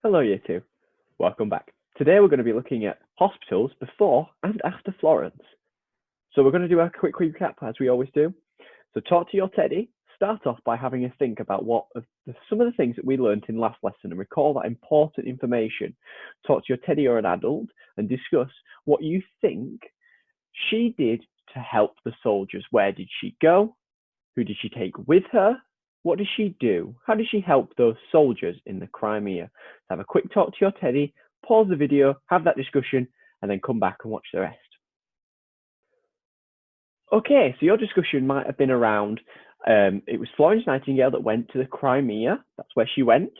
Hello, year two. Welcome back. Today we're going to be looking at hospitals before and after Florence. So we're going to do a quick recap as we always do. So talk to your teddy. Start off by having a think about some of the things that we learned in last lesson and recall that important information. Talk to your teddy or an adult and discuss what you think she did to help the soldiers. Where did she go? Who did she take with her? What did she do? How did she help those soldiers in the Crimea? Have a quick talk to your teddy, pause the video, have that discussion, and then come back and watch the rest. Okay, so your discussion might have been around, it was Florence Nightingale that went to the Crimea. That's where she went.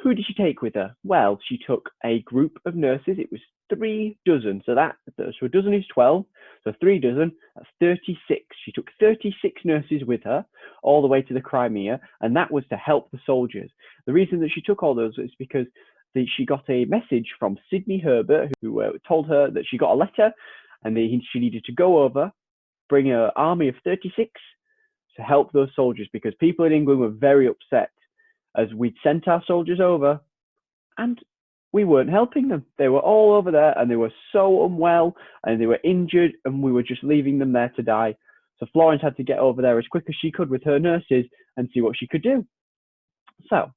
Who did she take with her? Well, she took a group of nurses. It was 3 dozen. So a dozen is 12. So 3 dozen, that's 36. She took 36 nurses with her all the way to the Crimea, and that was to help the soldiers. The reason that she took all those is because she got a message from Sidney Herbert, who told her that she got a letter and she needed to go over, bring an army of 36 to help those soldiers, because people in England were very upset as we'd sent our soldiers over and we weren't helping them. They were all over there and they were so unwell and they were injured and we were just leaving them there to die. So Florence had to get over there as quick as she could with her nurses and see what she could do. So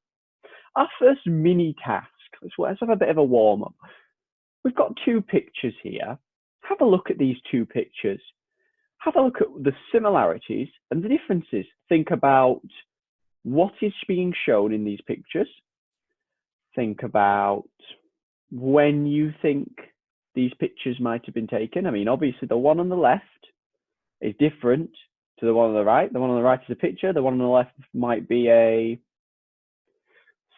our first mini task, let's have a bit of a warm up. We've got 2 pictures here. Have a look at these 2 pictures. Have a look at the similarities and the differences. Think about what is being shown in these pictures. Think about when you think these pictures might have been taken. I mean, obviously the one on the left is different to the one on the right. The one on the right is a picture. The one on the left might be a...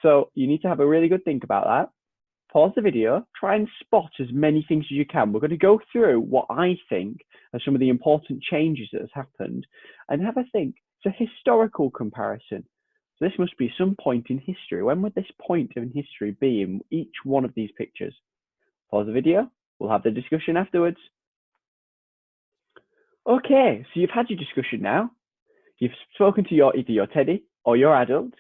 So you need to have a really good think about that. Pause the video, try and spot as many things as you can. We're going to go through what I think are some of the important changes that has happened and have a think. It's a historical comparison. So this must be some point in history. When would this point in history be in each one of these pictures? Pause the video. We'll have the discussion afterwards. Okay, so you've had your discussion now. You've spoken to either your teddy or your adult,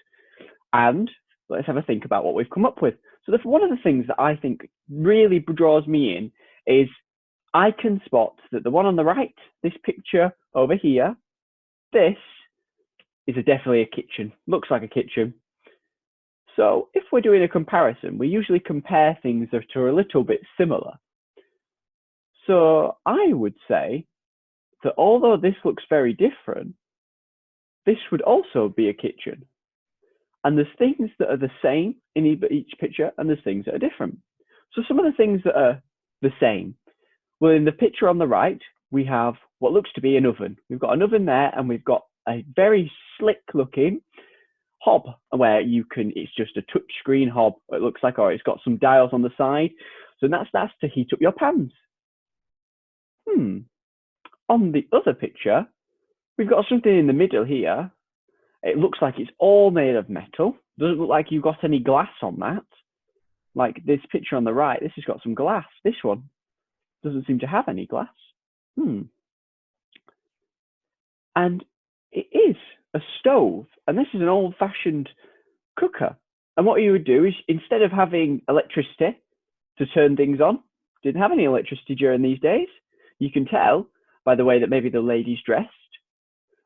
and let's have a think about what we've come up with. So one of the things that I think really draws me in is I can spot that the one on the right, this picture over here, this is definitely a kitchen. Looks like a kitchen. So if we're doing a comparison, we usually compare things that are a little bit similar. So I would say that although this looks very different, this would also be a kitchen. And there's things that are the same in each picture and there's things that are different. So some of the things that are the same. Well, in the picture on the right, we have what looks to be an oven. We've got an oven there and we've got a very slick looking hob where it's just a touch screen hob. It looks like, or it's got some dials on the side. So that's to heat up your pans. On the other picture, we've got something in the middle here. It looks like it's all made of metal. Doesn't look like you've got any glass on that. Like this picture on the right, this has got some glass. This one doesn't seem to have any glass. And it is a stove, and this is an old-fashioned cooker. And what you would do is, instead of having electricity to turn things on, didn't have any electricity during these days. You can tell by the way that maybe the lady's dressed,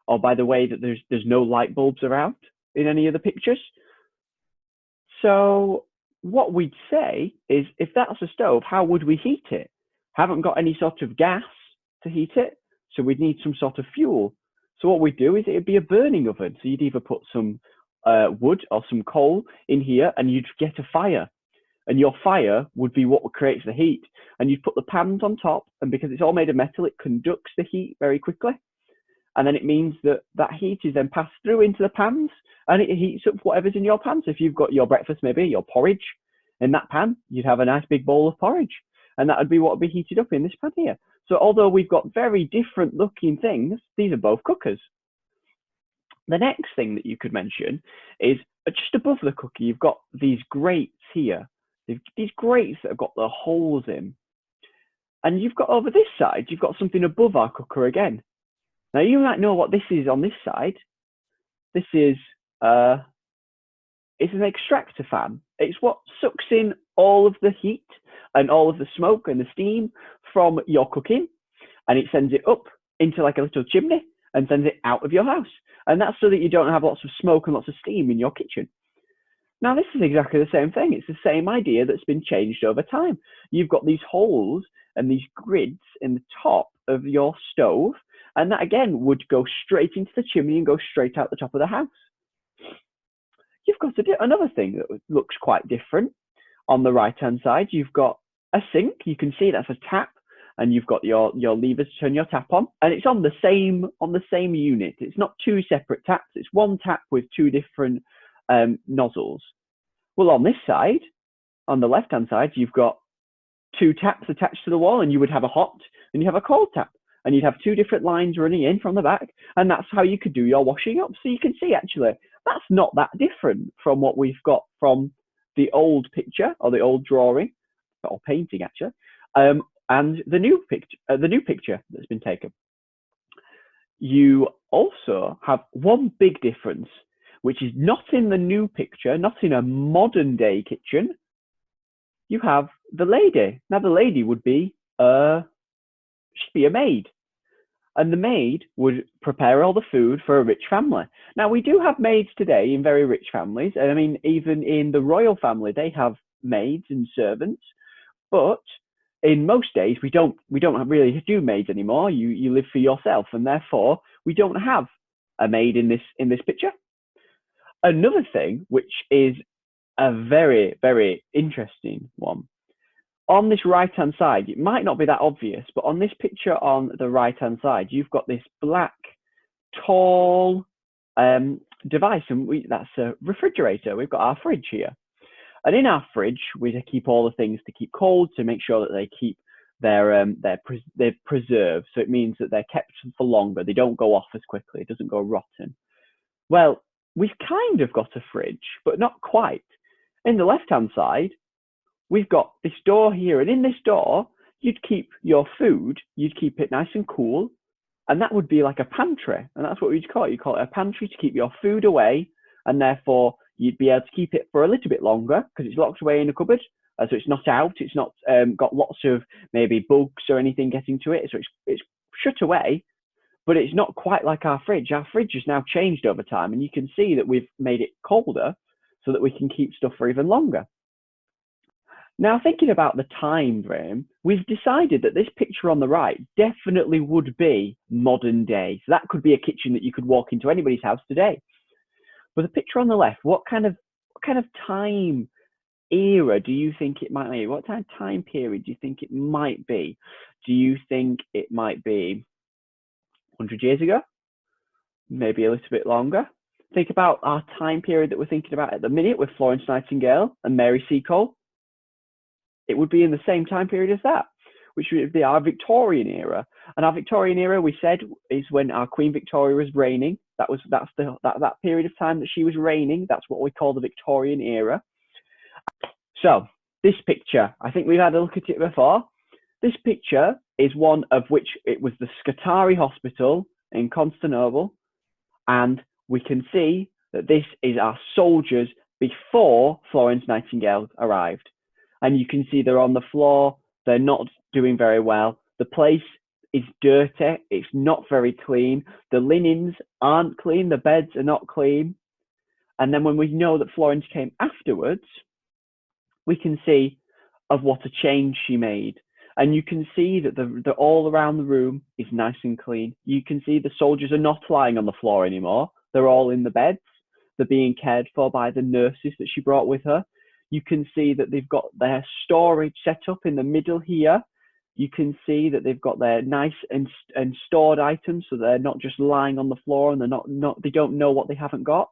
or by the way that there's no light bulbs around in any of the pictures. So what we'd say is, if that's a stove, how would we heat it? Haven't got any sort of gas to heat it, so we'd need some sort of fuel. So what we'd do is it'd be a burning oven. So you'd either put some wood or some coal in here and you'd get a fire. And your fire would be what creates the heat. And you'd put the pans on top, and because it's all made of metal, it conducts the heat very quickly. And then it means that heat is then passed through into the pans and it heats up whatever's in your pans. If you've got your breakfast, maybe your porridge in that pan, you'd have a nice big bowl of porridge. And that would be what would be heated up in this pan here. So although we've got very different looking things, these are both cookers. The next thing that you could mention is just above the cooker, you've got these grates here. These grates that have got the holes in. And you've got over this side, you've got something above our cooker again. Now you might know what this is on this side. This is It's an extractor fan. It's what sucks in all of the heat and all of the smoke and the steam from your cooking, and it sends it up into like a little chimney and sends it out of your house. And that's so that you don't have lots of smoke and lots of steam in your kitchen. Now, this is exactly the same thing. It's the same idea that's been changed over time. You've got these holes and these grids in the top of your stove, and that again would go straight into the chimney and go straight out the top of the house. You've got another thing that looks quite different. On the right-hand side, you've got a sink. You can see that's a tap, and you've got your levers to turn your tap on, and it's on the same unit. It's not two separate taps. It's one tap with two different nozzles. Well, on this side, on the left-hand side, you've got two taps attached to the wall, and you would have a hot and you have a cold tap, and you'd have two different lines running in from the back, and that's how you could do your washing up. So you can see actually that's not that different from what we've got from the old picture or the old drawing or painting actually, and the new picture that's been taken. You also have one big difference, which is not in the new picture, not in a modern day kitchen. You have the lady. Now the lady would be she'd be a maid, and the maid would prepare all the food for a rich family. Now we do have maids today in very rich families, and I mean even in the royal family they have maids and servants, but in most days we don't really do maids anymore. You live for yourself, and therefore we don't have a maid in this picture. Another thing, which is a very, very interesting one, on this right-hand side, it might not be that obvious, but on this picture on the right-hand side, you've got this black, tall device, and that's a refrigerator. We've got our fridge here. And in our fridge, we keep all the things to keep cold, to make sure that they keep they're preserved. So it means that they're kept for longer. They don't go off as quickly. It doesn't go rotten. Well, we've kind of got a fridge, but not quite. In the left-hand side, we've got this door here, and in this door, you'd keep your food, you'd keep it nice and cool, and that would be like a pantry, and that's what we'd call it. You call it a pantry to keep your food away, and therefore you'd be able to keep it for a little bit longer because it's locked away in a cupboard, so it's not out, it's not got lots of maybe bugs or anything getting to it, so it's shut away. But it's not quite like our fridge. Our fridge has now changed over time, and you can see that we've made it colder so that we can keep stuff for even longer. Now, thinking about the time frame, we've decided that this picture on the right definitely would be modern day. So that could be a kitchen that you could walk into anybody's house today. But the picture on the left, what kind of time era do you think it might be? What time period do you think it might be? Do you think it might be 100 years ago? Maybe a little bit longer? Think about our time period that we're thinking about at the minute with Florence Nightingale and Mary Seacole. It would be in the same time period as that, which would be our Victorian era. And our Victorian era, we said, is when our Queen Victoria was reigning. That's that period of time that she was reigning. That's what we call the Victorian era. So this picture, I think we've had a look at it before. This picture is one of which it was the Scutari Hospital in Constantinople, and we can see that this is our soldiers before Florence Nightingale arrived. And you can see they're on the floor. They're not doing very well. The place is dirty. It's not very clean. The linens aren't clean. The beds are not clean. And then when we know that Florence came afterwards, we can see of what a change she made. And you can see that the all around the room is nice and clean. You can see the soldiers are not lying on the floor anymore. They're all in the beds. They're being cared for by the nurses that she brought with her. You can see that they've got their storage set up in the middle here. You can see that they've got their nice and stored items, so they're not just lying on the floor and they don't know what they haven't got.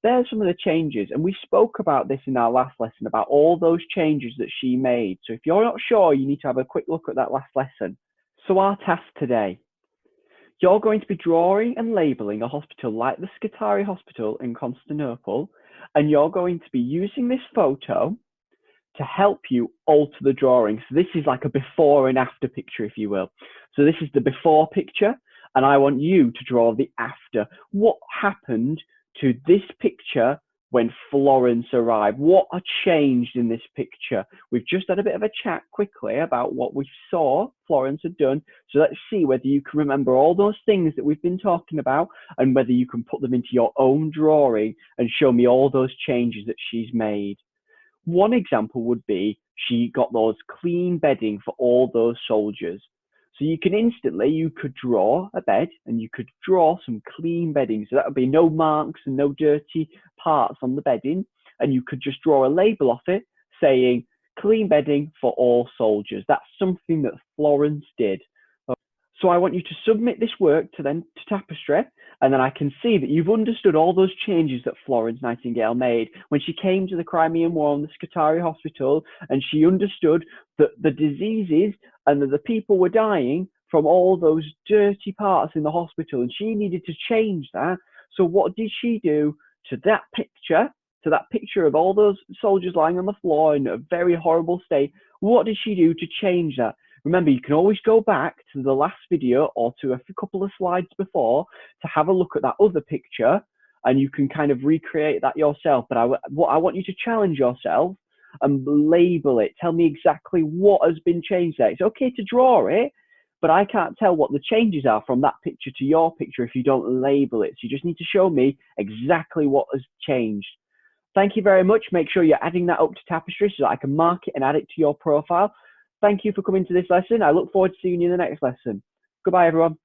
There's some of the changes, and we spoke about this in our last lesson about all those changes that she made. So if you're not sure, you need to have a quick look at that last lesson. So our task today, you're going to be drawing and labeling a hospital like the Scutari Hospital in Constantinople, and you're going to be using this photo to help you alter the drawing. So this is like a before and after picture, if you will. So this is the before picture, and I want you to draw the after. What happened to this picture when Florence arrived? What had changed in this picture? We've just had a bit of a chat quickly about what we saw Florence had done. So let's see whether you can remember all those things that we've been talking about and whether you can put them into your own drawing and show me all those changes that she's made. One example would be she got those clean bedding for all those soldiers. So you could draw a bed and you could draw some clean bedding. So that would be no marks and no dirty parts on the bedding. And you could just draw a label off it saying clean bedding for all soldiers. That's something that Florence did. So I want you to submit this work to Tapestry, and then I can see that you've understood all those changes that Florence Nightingale made when she came to the Crimean War and the Scutari Hospital, and she understood that the diseases and that the people were dying from all those dirty parts in the hospital, and she needed to change that. So what did she do to that picture of all those soldiers lying on the floor in a very horrible state? What did she do to change that? Remember, you can always go back to the last video or to a couple of slides before to have a look at that other picture, and you can kind of recreate that yourself. But I want you to challenge yourself and label it. Tell me exactly what has been changed there. It's okay to draw it, but I can't tell what the changes are from that picture to your picture if you don't label it. So you just need to show me exactly what has changed. Thank you very much. Make sure you're adding that up to Tapestry so that I can mark it and add it to your profile. Thank you for coming to this lesson. I look forward to seeing you in the next lesson. Goodbye, everyone.